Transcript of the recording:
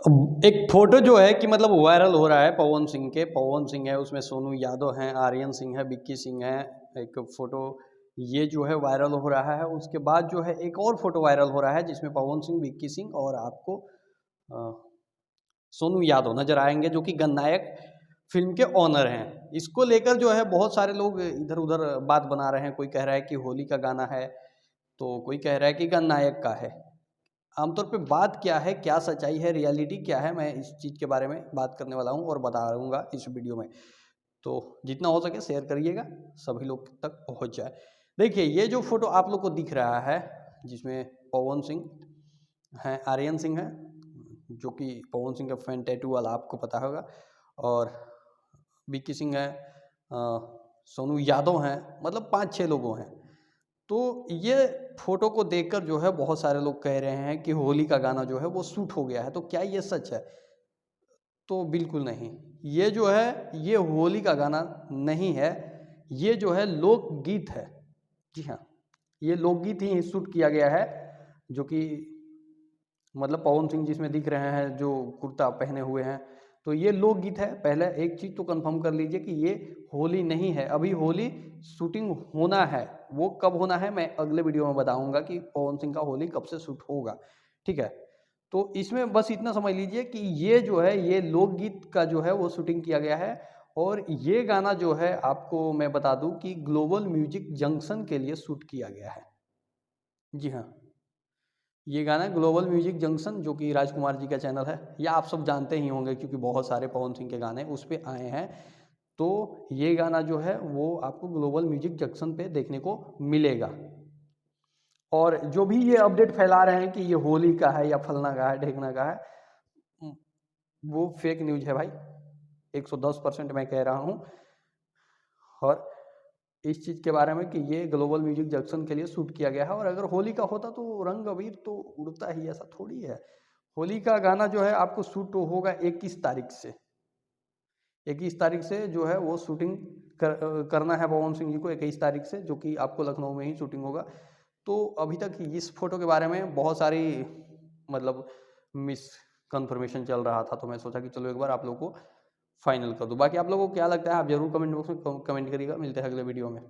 अब एक फोटो जो है कि मतलब वायरल हो रहा है पवन सिंह के। पवन सिंह है उसमें, सोनू यादव हैं, आर्यन सिंह है, विक्की सिंह है। एक फोटो ये जो है वायरल हो रहा है। उसके बाद जो है एक और फोटो वायरल हो रहा है जिसमें पवन सिंह, विक्की सिंह और आपको सोनू यादव नजर आएंगे, जो कि गणनायक फिल्म के ऑनर हैं। इसको लेकर जो है बहुत सारे लोग इधर उधर बात बना रहे हैं। कोई कह रहा है कि होली का गाना है, तो कोई कह रहा है कि गणनायक का है। आमतौर पे बात क्या है, क्या सच्चाई है, रियलिटी क्या है, मैं इस चीज़ के बारे में बात करने वाला हूँ और बता दूँगा इस वीडियो में। तो जितना हो सके शेयर करिएगा, सभी लोग तक पहुँच जाए। देखिए ये जो फोटो आप लोग को दिख रहा है, जिसमें पवन सिंह हैं, आर्यन सिंह हैं, जो कि पवन सिंह का फैन टैटू वाला आपको पता होगा, और विक्की सिंह है, सोनू यादव हैं, मतलब 5-6 लोगों हैं। तो ये फोटो को देखकर जो है बहुत सारे लोग कह रहे हैं कि होली का गाना जो है वो शूट हो गया है। तो क्या ये सच है? तो बिल्कुल नहीं। ये जो है ये होली का गाना नहीं है, ये जो है लोकगीत है। जी हाँ, ये लोकगीत ही शूट किया गया है, जो कि मतलब पवन सिंह जिसमें दिख रहे हैं जो कुर्ता पहने हुए हैं, तो ये लोकगीत है। पहले एक चीज़ तो कंफर्म कर लीजिए कि ये होली नहीं है। अभी होली शूटिंग होना है। वो कब होना है मैं अगले वीडियो में बताऊंगा कि पवन सिंह का होली कब से शूट होगा। ठीक है, तो इसमें बस इतना समझ लीजिए कि ये जो है ये लोकगीत का जो है वो शूटिंग किया गया है। और ये गाना जो है आपको मैं बता दूं कि ग्लोबल म्यूजिक जंक्शन के लिए शूट किया गया है। जी हाँ, ये गाना ग्लोबल म्यूजिक जंक्शन, जो कि राजकुमार जी का चैनल है, या आप सब जानते ही होंगे क्योंकि बहुत सारे पवन सिंह के गाने उस पर आए हैं। तो ये गाना जो है वो आपको ग्लोबल म्यूजिक जंक्शन पे देखने को मिलेगा। और जो भी ये अपडेट फैला रहे हैं कि ये होली का है या फलना का है ढेकना का है, वो फेक न्यूज है भाई। 110% मैं कह रहा हूँ। और इस चीज़ के बारे में कि ये ग्लोबल म्यूजिक जंक्शन के लिए शूट किया गया है। और अगर होली का होता तो रंग अबीर तो उड़ता ही, ऐसा थोड़ी है। होली का गाना जो है आपको शूट होगा 21 तारीख से। 21 तारीख से जो है वो शूटिंग करना है पवन सिंह जी को 21 तारीख से, जो कि आपको लखनऊ में ही शूटिंग होगा। तो अभी तक इस फोटो के बारे में बहुत सारी मतलब मिस कन्फर्मेशन चल रहा था, तो मैं सोचा कि चलो एक बार आप लोगों को फाइनल कर दूं। बाकी आप लोगों को क्या लगता है आप जरूर कमेंट बॉक्स में कमेंट करिएगा। मिलते हैं अगले वीडियो में।